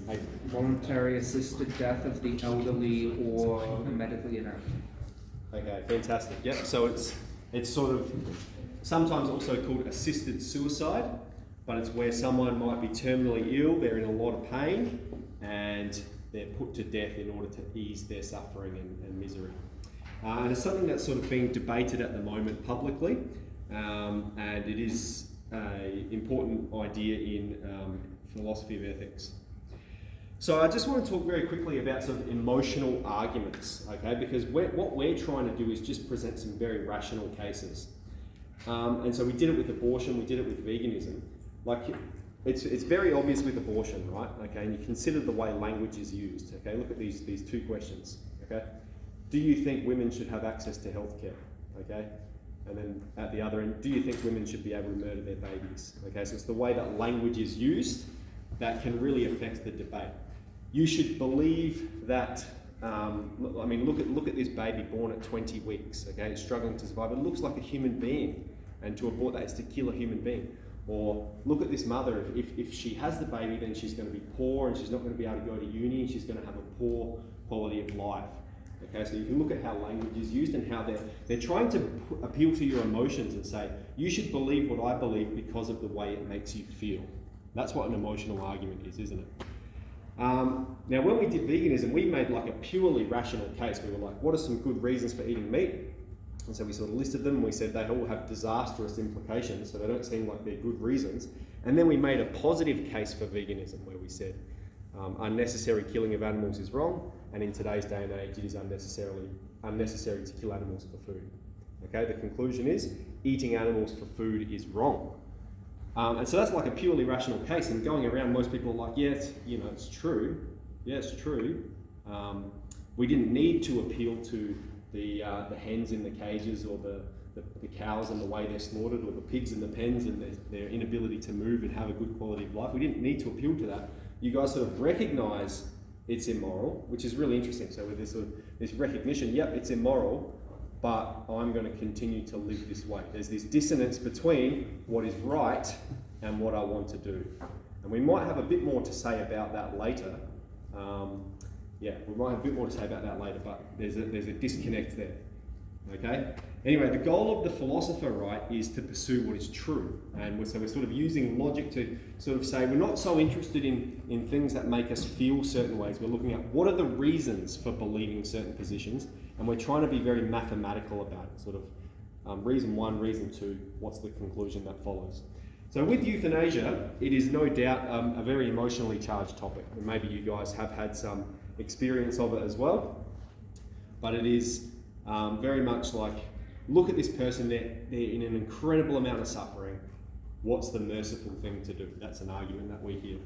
A voluntary assisted death of the elderly or medically inert. Okay, fantastic. Yep. So it's sort of sometimes also called assisted suicide, but it's where someone might be terminally ill, they're in a lot of pain, and they're put to death in order to ease their suffering and misery. And it's something that's sort of being debated at the moment publicly, and it is an important idea in philosophy of ethics. So I just want to talk very quickly about sort of emotional arguments, okay? Because what we're trying to do is just present some very rational cases. And so we did it with abortion, we did it with veganism. Like, it's very obvious with abortion, right? Okay, and you consider the way language is used, okay? Look at these two questions, okay? Do you think women should have access to healthcare, okay? And then at the other end, do you think women should be able to murder their babies? Okay, so it's the way that language is used that can really affect the debate. You should believe that, I mean, look at this baby born at 20 weeks, okay? It's struggling to survive. It looks like a human being, and to abort that is to kill a human being. Or look at this mother, if she has the baby, then she's going to be poor and she's not going to be able to go to uni and she's going to have a poor quality of life. Okay, so you can look at how language is used and how they're trying to appeal to your emotions and say, you should believe what I believe because of the way it makes you feel. That's what an emotional argument is, isn't it? Now, when we did veganism, we made like a purely rational case. We were like, what are some good reasons for eating meat? And so we sort of listed them and we said they all have disastrous implications, so they don't seem like they're good reasons. And then we made a positive case for veganism where we said unnecessary killing of animals is wrong, and in today's day and age it is unnecessary to kill animals for food. Okay, the conclusion is eating animals for food is wrong. And so that's like a purely rational case, and going around most people are like, yeah, it's true. Yeah, it's true. We didn't need to appeal to the hens in the cages or the cows and the way they're slaughtered, or the pigs in the pens and their inability to move and have a good quality of life. We didn't need to appeal to that. You guys sort of recognise it's immoral, which is really interesting. So with this recognition, yep, it's immoral, but I'm going to continue to live this way. There's this dissonance between what is right and what I want to do. And we might have a bit more to say about that later. We might have a bit more to say about that later, but there's a disconnect there. Okay? Anyway, the goal of the philosopher, right, is to pursue what is true. And so we're sort of using logic to sort of say we're not so interested in things that make us feel certain ways. We're looking at what are the reasons for believing certain positions, and we're trying to be very mathematical about it. Sort of reason one, reason two, what's the conclusion that follows. So with euthanasia, it is no doubt a very emotionally charged topic. And maybe you guys have had some experience of it as well. But it is very much like, look at this person, they're in an incredible amount of suffering. What's the merciful thing to do? That's an argument that we hear.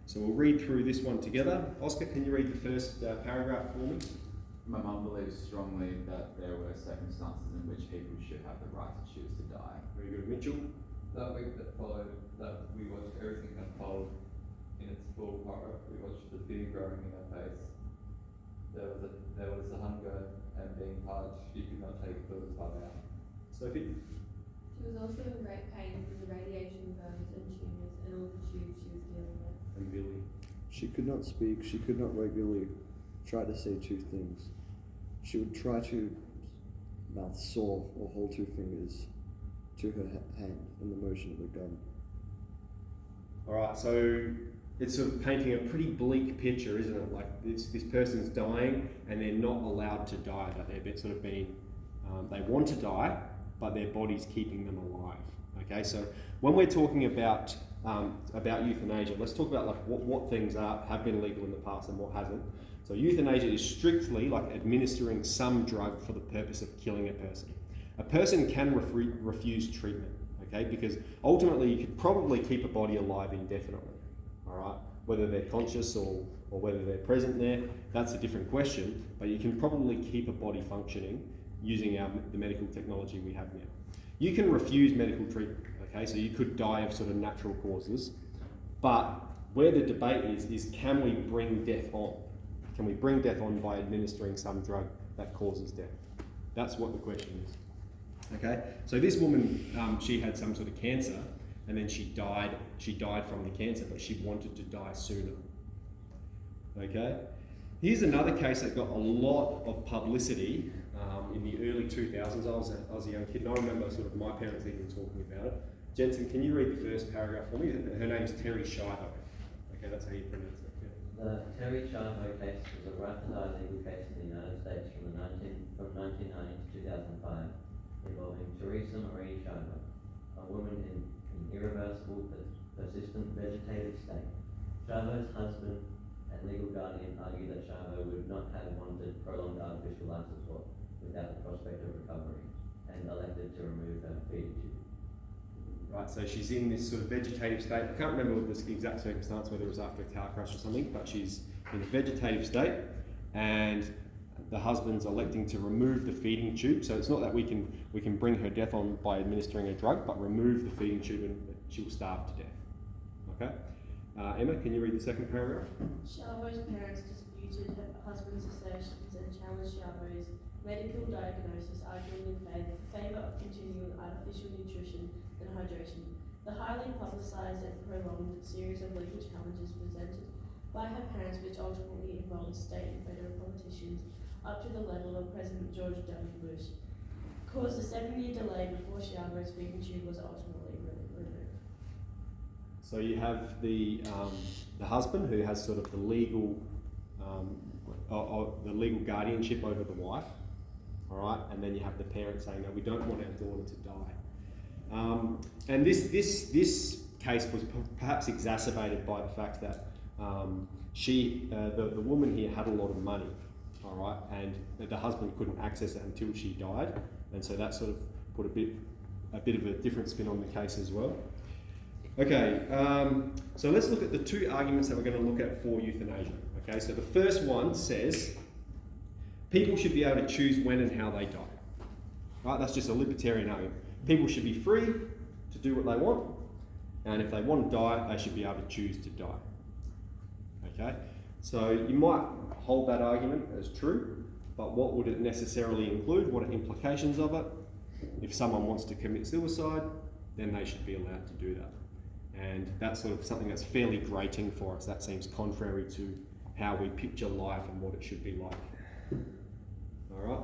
So we'll read through this one together. Oscar, can you read the first paragraph for me? My mum believes strongly that there were circumstances in which people should have the right to choose to die. Very good. Mitchell? That week that followed, that we watched everything unfold in its full horror. We watched the fear growing in her face. There was the hunger and being parched. She could not take further spot out. Sophie? She was also in great pain from the radiation burns and tumours and all the tubes she was dealing with. And Billy? She could not speak. She could not regularly try to say two things. She would try to mouth saw or hold two fingers to her hand in the motion of a gun. All right, so it's sort of painting a pretty bleak picture, isn't it? Like this person's dying and they're not allowed to die, that they're sort of being, they want to die, but their body's keeping them alive. Okay, so when we're talking about euthanasia, let's talk about like what things have been legal in the past and what hasn't. So euthanasia is strictly like administering some drug for the purpose of killing a person. A person can refuse treatment, okay? Because ultimately you could probably keep a body alive indefinitely, all right? Whether they're conscious or whether they're present there, that's a different question, but you can probably keep a body functioning using the medical technology we have now. You can refuse medical treatment, okay? So you could die of sort of natural causes, but where the debate is can we bring death on? Can we bring death on by administering some drug that causes death? That's what the question is. Okay, so this woman, she had some sort of cancer, and then she died from the cancer, but she wanted to die sooner. Okay. Here's another case that got a lot of publicity in the early 2000s. I was a young kid, and I remember sort of my parents even talking about it. Jensen, can you read the first paragraph for me? Her name's Terry Shivo. Okay, that's how you pronounce it. Yeah. The Terry Shivo case was a right-to-die legal case in the United States from 1990 to 2005, involving Teresa Marie Shivo, a woman in an irreversible, persistent vegetative state. Shivo's husband and legal guardian argued that Shivo would not have wanted prolonged artificial life support without the prospect of recovery, and elected to remove her feeding tube. Right, so she's in this sort of vegetative state. I can't remember what the exact circumstance, whether it was after a car crash or something, but she's in a vegetative state, and the husband's electing to remove the feeding tube. So it's not that we can bring her death on by administering a drug, but remove the feeding tube and she will starve to death. Okay? Emma, can you read the second paragraph? Shivo's parents disputed her husband's assertions and challenged Shivo's medical diagnosis, arguing in favour of continuing artificial nutrition and hydration. The highly publicised and prolonged series of legal challenges presented by her parents, which ultimately involved state and federal politicians up to the level of President George W. Bush, caused a 7-year delay before Shivo's feeding tube was ultimately removed. So you have the husband who has sort of the legal guardianship over the wife, all right, and then you have the parents saying, no, we don't want our daughter to die. And this case was perhaps exacerbated by the fact that the woman here had a lot of money, all right, and the husband couldn't access it until she died, and so that sort of put a bit of a different spin on the case as well. Okay, so let's look at the two arguments that we're going to look at for euthanasia. Okay, so the first one says people should be able to choose when and how they die. Right, that's just a libertarian argument. People should be free to do what they want, and if they want to die, they should be able to choose to die. Okay, so you might hold that argument as true, but what would it necessarily include? What are implications of it? If someone wants to commit suicide, then they should be allowed to do that. And that's sort of something that's fairly grating for us. That seems contrary to how we picture life and what it should be like. All right,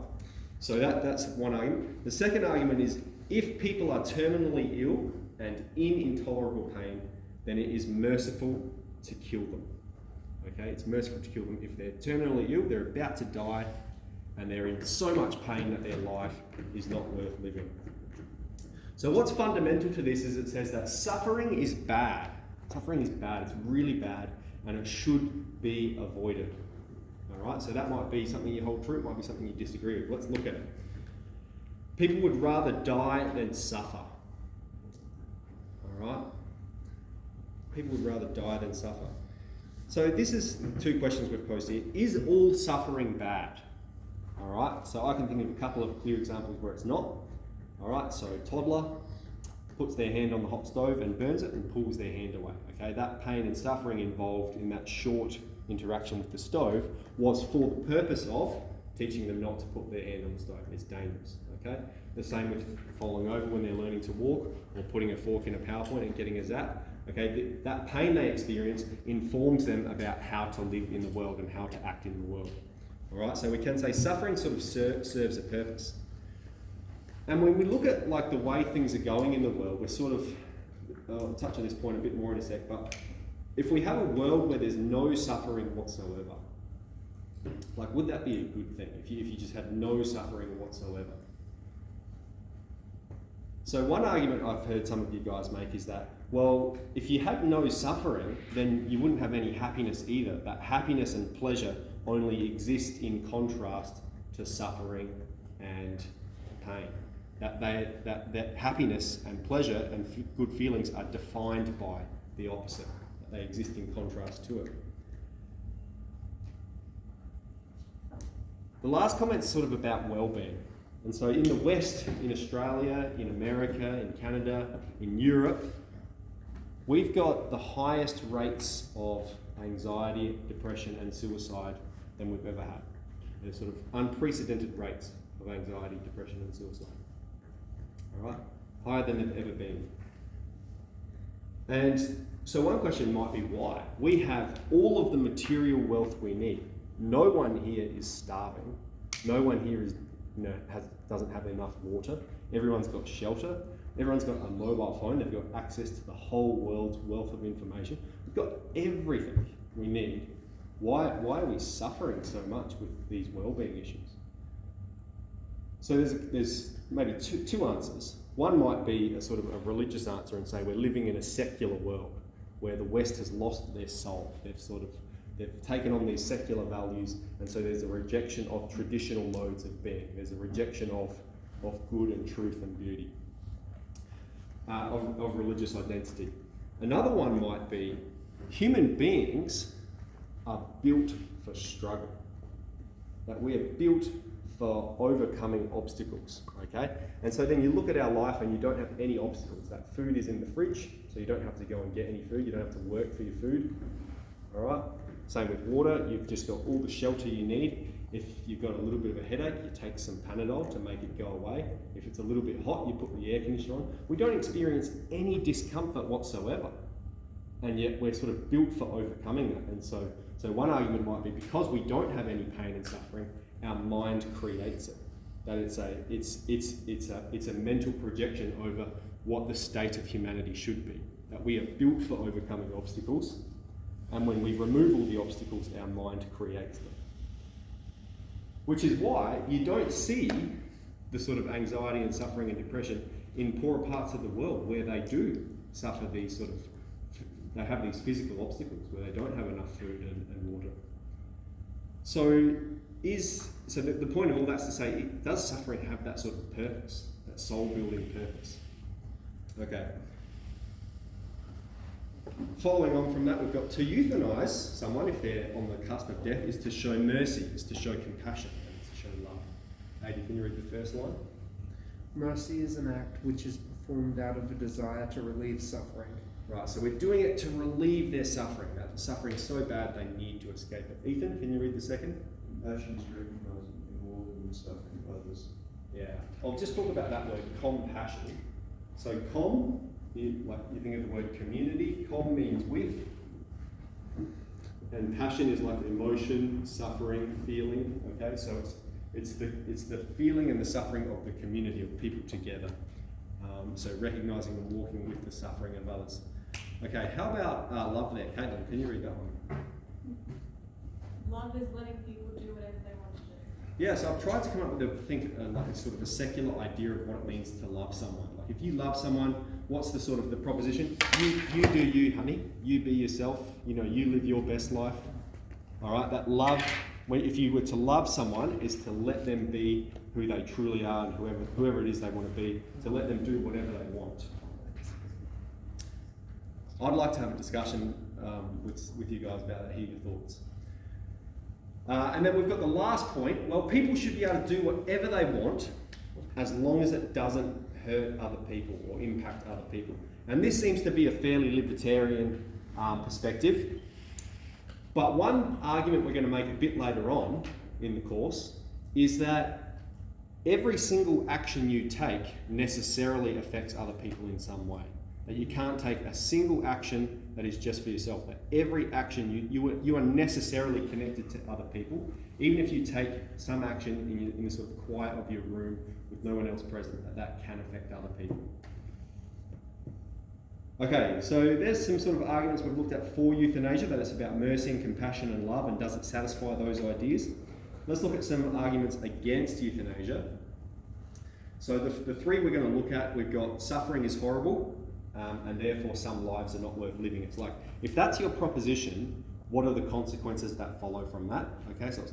so that's one argument. The second argument is if people are terminally ill and in intolerable pain, then it is merciful to kill them. Okay, it's merciful to kill them. If they're terminally ill, they're about to die, and they're in so much pain that their life is not worth living. So what's fundamental to this is it says that suffering is bad. Suffering is bad, it's really bad, and it should be avoided. All right, so that might be something you hold true, it might be something you disagree with. Let's look at it. People would rather die than suffer. All right? People would rather die than suffer. So this is two questions we've posed here. Is all suffering bad? All right, so I can think of a couple of clear examples where it's not. All right, so a toddler puts their hand on the hot stove and burns it and pulls their hand away. Okay, that pain and suffering involved in that short interaction with the stove was for the purpose of teaching them not to put their hand on the stove. It's dangerous. Okay, the same with falling over when they're learning to walk, or putting a fork in a PowerPoint and getting a zap. Okay, that pain they experience informs them about how to live in the world and how to act in the world. All right, so we can say suffering sort of serves a purpose. And when we look at like the way things are going in the world, we're sort of, I'll touch on this point a bit more in a sec, but if we have a world where there's no suffering whatsoever, like would that be a good thing if you just had no suffering whatsoever? So one argument I've heard some of you guys make is that, well, if you had no suffering, then you wouldn't have any happiness either. That happiness and pleasure only exist in contrast to suffering and pain. That happiness and pleasure and good feelings are defined by the opposite. That they exist in contrast to it. The last comment is sort of about well-being. And so in the West, in Australia, in America, in Canada, in Europe, we've got the highest rates of anxiety, depression and suicide than we've ever had. They're sort of unprecedented rates of anxiety, depression and suicide. All right? Higher than they've ever been. And so one question might be why? We have all of the material wealth we need. No one here is starving. No one here is, doesn't have enough water. Everyone's got shelter. Everyone's got a mobile phone. They've got access to the whole world's wealth of information. We've got everything we need. Why are we suffering so much with these well-being issues? So there's maybe two answers. One might be a sort of a religious answer and say we're living in a secular world where the West has lost their soul. They've taken on these secular values, and so there's a rejection of traditional modes of being. There's a rejection of good and truth and beauty, of religious identity. Another one might be human beings are built for struggle. That we are built for overcoming obstacles, okay? And so then you look at our life and you don't have any obstacles. That food is in the fridge, so you don't have to go and get any food. You don't have to work for your food, all right? Same with water. You've just got all the shelter you need. If you've got a little bit of a headache, you take some Panadol to make it go away. If it's a little bit hot, you put the air conditioner on. We don't experience any discomfort whatsoever. And yet we're sort of built for overcoming that. And so one argument might be because we don't have any pain and suffering, our mind creates it. That it's a mental projection over what the state of humanity should be. That we are built for overcoming obstacles, and when we remove all the obstacles, our mind creates them. Which is why you don't see the sort of anxiety and suffering and depression in poorer parts of the world where they do suffer these they have these physical obstacles where they don't have enough food and water. So the point of all that's to say, does suffering have that sort of purpose, that soul-building purpose? Okay. Following on from that, we've got to euthanize someone if they're on the cusp of death is to show mercy, is to show compassion, and it's to show love. Adi, can you read the first line? Mercy is an act which is performed out of a desire to relieve suffering. Right, so we're doing it to relieve their suffering. That suffering is so bad they need to escape it. Ethan, can you read the second? Compassion is recognizing in all the suffering of others. Yeah, I'll just talk about that word, compassion. So you think of the word community. Com means with, and passion is like emotion, suffering, feeling. Okay, so it's the feeling and the suffering of the community of people together. So recognizing and walking with the suffering of others. Okay, how about love there? Caitlin, can you read that one? Love is letting people do whatever they want to do. Yeah, so I've tried to come up with a sort of a secular idea of what it means to love someone. Like if you love someone, what's the sort of the proposition? You do you, honey. You be yourself. You live your best life. All right, that love. If you were to love someone, is to let them be who they truly are and whoever it is they want to be, to let them do whatever they want. I'd like to have a discussion with you guys about that, hear your thoughts. And then we've got the last point. Well, people should be able to do whatever they want as long as it doesn't hurt other people or impact other people. And this seems to be a fairly libertarian perspective. But one argument we're going to make a bit later on in the course is that every single action you take necessarily affects other people in some way. That you can't take a single action that is just for yourself. That every action you are necessarily connected to other people. Even if you take some action in the sort of quiet of your room with no one else present, that can affect other people. Okay, so there's some sort of arguments we've looked at for euthanasia, that it's about mercy and compassion and love, and does it satisfy those ideas? Let's look at some arguments against euthanasia. So the three we're going to look at, we've got suffering is horrible, and therefore some lives are not worth living. It's like, if that's your proposition, what are the consequences that follow from that? Okay, so it's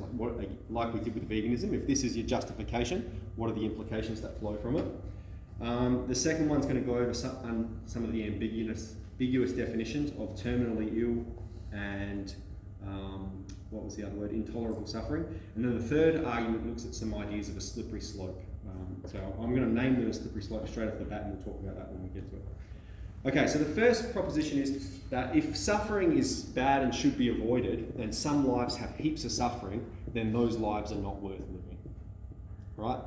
like we did with veganism. If this is your justification, what are the implications that flow from it? The second one's going to go over some of the ambiguous definitions of terminally ill and what was the other word? Intolerable suffering. And then the third argument looks at some ideas of a slippery slope. So I'm going to name them a slippery slope straight off the bat, and we'll talk about that when we get to it. Okay, so the first proposition is that if suffering is bad and should be avoided, and some lives have heaps of suffering, then those lives are not worth living. Right?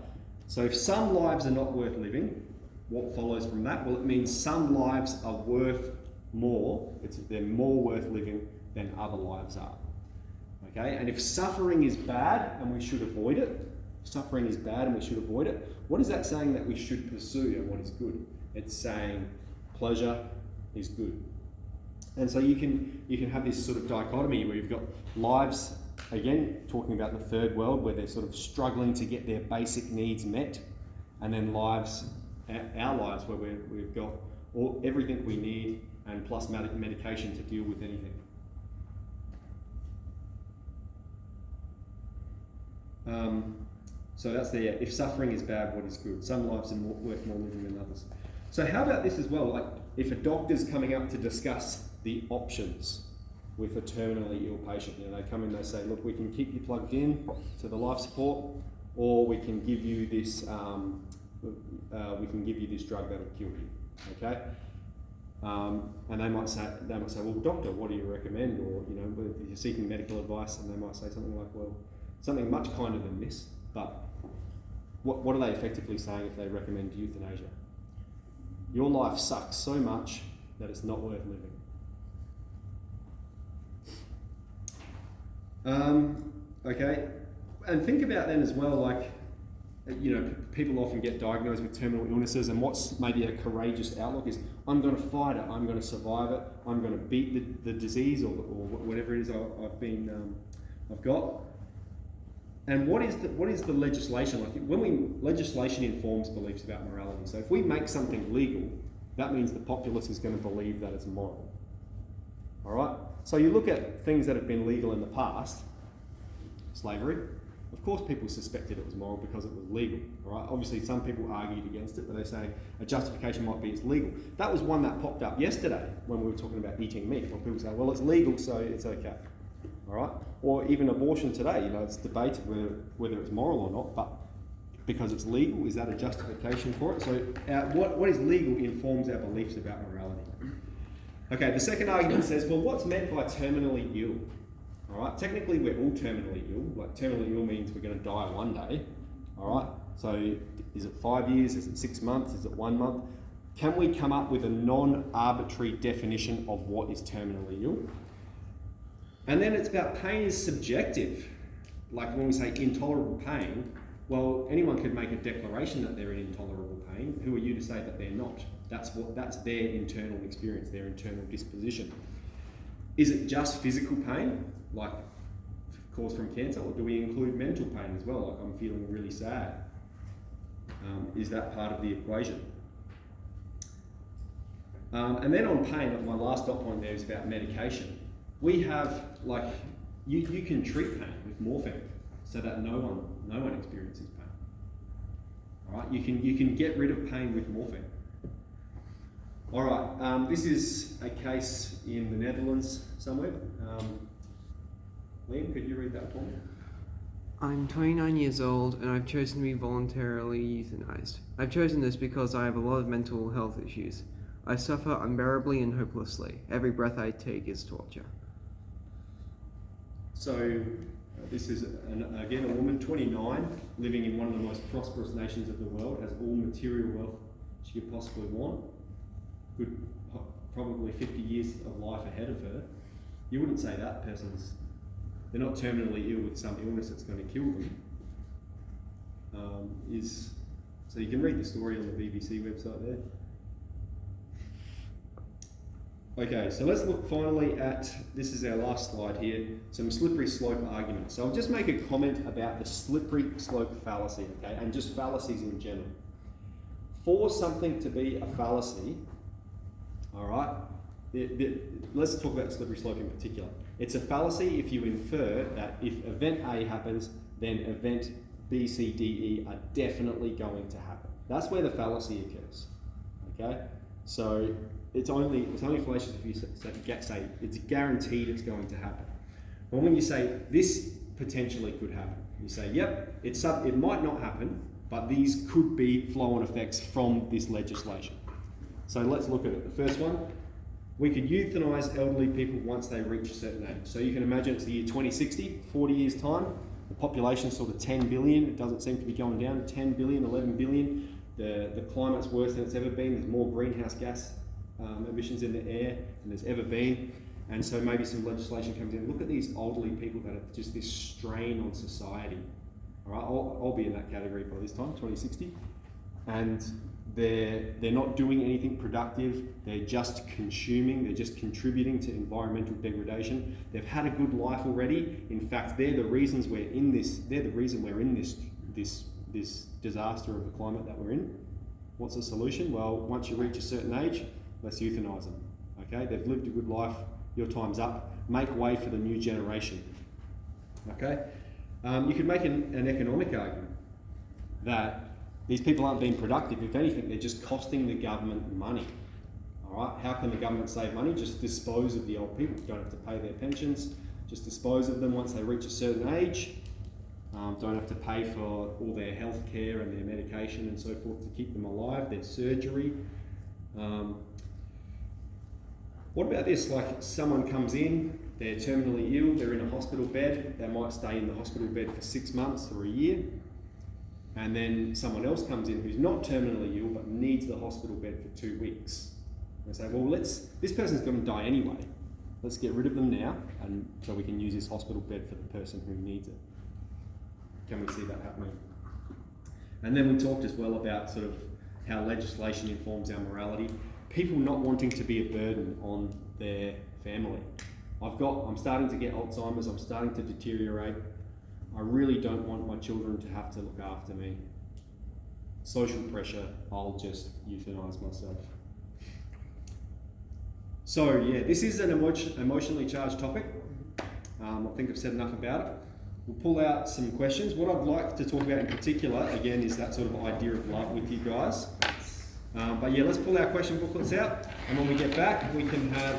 So if some lives are not worth living, what follows from that? Well, it means some lives are worth more, they're more worth living than other lives are. Okay, and if suffering is bad and we should avoid it, what is that saying that we should pursue and what is good? It's saying pleasure is good. And so you can have this sort of dichotomy where you've got lives, again, talking about the third world, where they're sort of struggling to get their basic needs met, and then lives, our lives, where we've got everything we need and plus medication to deal with anything. So that's if suffering is bad, what is good? Some lives are worth more living than others. So how about this as well? Like if a doctor's coming up to discuss the options with a terminally ill patient, they come in, they say, look, we can keep you plugged in to the life support, or we can give you this drug that'll kill you. Okay. And they might say, well, doctor, what do you recommend? Or if you're seeking medical advice, and they might say something like, well, something much kinder than this. But what are they effectively saying if they recommend euthanasia? Your life sucks so much that it's not worth living. Okay, and think about then as well, like, people often get diagnosed with terminal illnesses, and what's maybe a courageous outlook is, I'm going to fight it, I'm going to survive it, I'm going to beat the disease or whatever it is I've got. And what is the legislation like? Legislation informs beliefs about morality. So if we make something legal, that means the populace is going to believe that it's moral. All right. So you look at things that have been legal in the past, slavery. Of course, people suspected it was moral because it was legal. All right. Obviously, some people argued against it, but they say a justification might be it's legal. That was one that popped up yesterday when we were talking about eating meat. When people say, well, it's legal, so it's okay. All right, or even abortion today. It's debated whether it's moral or not, but because it's legal, is that a justification for it? So what is legal informs our beliefs about morality. Okay, the second argument says, well, what's meant by terminally ill? All right, technically we're all terminally ill. Like terminally ill means we're going to die one day. All right, so is it 5 years? Is it 6 months? Is it 1 month? Can we come up with a non-arbitrary definition of what is terminally ill? And then it's about pain is subjective. Like when we say intolerable pain, well, anyone could make a declaration that they're in intolerable pain. Who are you to say that they're not? That's their internal experience, their internal disposition. Is it just physical pain, like caused from cancer, or do we include mental pain as well? Like I'm feeling really sad. Is that part of the equation? And then on pain, my last dot point there is about medication. We have, like, you can treat pain with morphine so that no one experiences pain. All right, you can get rid of pain with morphine. All right, this is a case in the Netherlands somewhere. Liam, could you read that for me? I'm 29 years old and I've chosen to be voluntarily euthanized. I've chosen this because I have a lot of mental health issues. I suffer unbearably and hopelessly. Every breath I take is torture. So this is, again, a woman, 29, living in one of the most prosperous nations of the world, has all material wealth she could possibly want, good, probably 50 years of life ahead of her. You wouldn't say that they're not terminally ill with some illness that's going to kill them. So you can read the story on the BBC website there. Okay, so let's look finally at, this is our last slide here, some slippery slope arguments. So I'll just make a comment about the slippery slope fallacy, okay, and just fallacies in general. For something to be a fallacy, all right, let's talk about the slippery slope in particular. It's a fallacy if you infer that if event A happens, then event B, C, D, E are definitely going to happen. That's where the fallacy occurs, okay? So it's only fallacious if you say it's guaranteed it's going to happen. But when you say this potentially could happen, you say, yep, it might not happen, but these could be flow-on effects from this legislation. So let's look at it. The first one, we could euthanize elderly people once they reach a certain age. So you can imagine it's the year 2060, 40 years' time. The population's sort of 10 billion. It doesn't seem to be going down. 10 billion, 11 billion. The climate's worse than it's ever been. There's more greenhouse gas emissions in the air than there's ever been. And so maybe some legislation comes in. Look at these elderly people that are just this strain on society. All right, I'll be in that category by this time, 2060. And they're not doing anything productive. They're just consuming. They're just contributing to environmental degradation. They've had a good life already. In fact, they're the reasons we're in this. They're the reason we're in this disaster of the climate that we're in. What's the solution? Well, once you reach a certain age, let's euthanize them. Okay, they've lived a good life. Your time's up. Make way for the new generation. Okay, you could make an economic argument that these people aren't being productive. If anything, they're just costing the government money. All right, how can the government save money? Just dispose of the old people. You don't have to pay their pensions. Just dispose of them once they reach a certain age. Don't have to pay for all their health care and their medication and so forth to keep them alive, their surgery. What about this? Like someone comes in, they're terminally ill, they're in a hospital bed, they might stay in the hospital bed for 6 months or a year, and then someone else comes in who's not terminally ill but needs the hospital bed for 2 weeks. They say, well, this person's going to die anyway. Let's get rid of them now, and so we can use this hospital bed for the person who needs it. Can we see that happening? And then we talked as well about sort of how legislation informs our morality. People not wanting to be a burden on their family. I'm starting to get Alzheimer's, I'm starting to deteriorate. I really don't want my children to have to look after me. Social pressure, I'll just euthanize myself. So yeah, this is an emotionally charged topic. I think I've said enough about it. We'll pull out some questions. What I'd like to talk about in particular, again, is that sort of idea of love with you guys. But yeah, let's pull our question booklets out, and when we get back, we can have